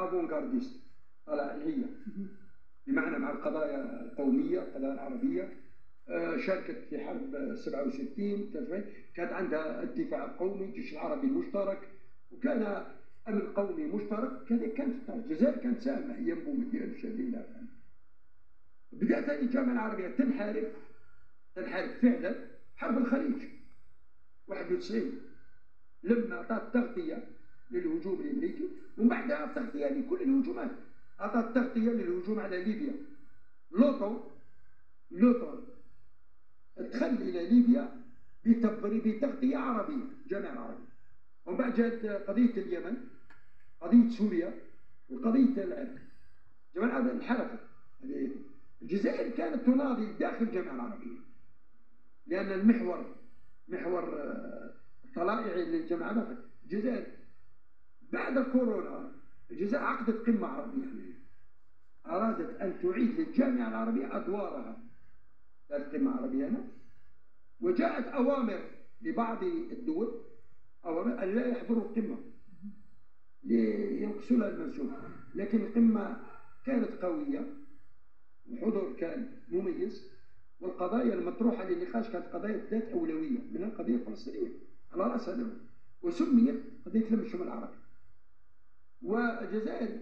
افونغارديست طلائعيه، بمعنى مع القضايا القوميه، القضايا العربيه. شاركت في حرب 67 كانت عندها الدفاع القومي، الجيش العربي المشترك، وكان امن قومي مشترك. كانت الجزائر كانت سامه ايام بومدين الشديد. بدات هذه الجامعه العربيه تنحرف فعلا. حرب الخليج 91 لما اعطت تغطيه للهجوم الامريكي، ومن بعدها تغطيه لكل الهجومات. اعطت تغطيه للهجوم على ليبيا. لوطون دخل الى ليبيا بتغطيه عربيه، جامعه عربيه. ومن بعد جاءت قضيه اليمن، قضيه سوريا، وقضيه العراق. الجامعه العربيه انحرفت. الجزائر كانت تناضل داخل الجامعه العربيه، لان محور طلائعي للجامعه العربيه. الجزائر بعد كورونا الجزائر عقدت قمه عربيه، ارادت ان تعيد للجامعه العربيه ادوارها. كانت قمه عربيه هنا، وجاءت اوامر لبعض الدول اوامر ان لا يحضروا القمه لينقصوا لها المنسوب، لكن القمه كانت قويه، الحضور كان مميز، والقضايا المطروحه للنقاش كانت قضايا ذات اولويه، منها القضيه الفلسطينيه على راسها دولة، وسميت قضيه لم الشمال العربي. والجزائر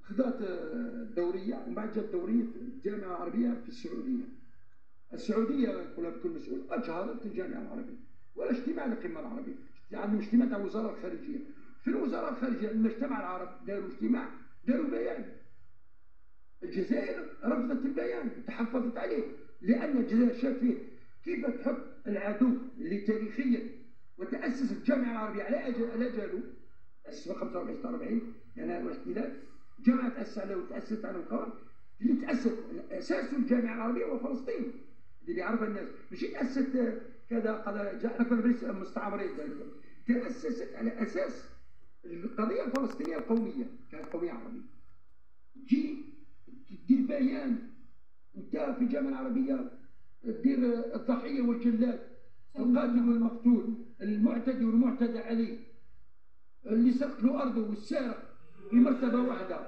خذت الدوريه، ومن بعد جت دوريه الجامعه العربيه في السعوديه نقولها بكل مسؤول اجهضت الجامعه العربيه، ولا اجتماع للقمه العربيه. عندهم اجتماع تاع الوزاره الخارجيه. في الوزاره الخارجيه لما اجتمع العرب داروا اجتماع، داروا بيان. الجزائر رفضت البيان وتحفظت عليه، لان الجزائر شاف فيه كيف تحط العدو اللي تاريخيا وتاسست الجامعه العربيه على اجله. تاسس في 45 46 يعني الاحتلال. جامعه تاسس عليه وتاسست على القوانين اللي تاسس. اساس الجامعه العربيه هو فلسطين، اللي بيعرفها الناس. مش تاسست كذا قضايا جعفر مستعمرين، تاسست على اساس القضيه الفلسطينيه القوميه، كانت قوميه عربيه. تجي تدير بيان انت في الجامعه العربيه، تدير الضحيه والجلاد، القاتل والمقتول، المعتدي والمعتدى عليه، اللي سرق له ارضه والسارق في مرتبه واحده.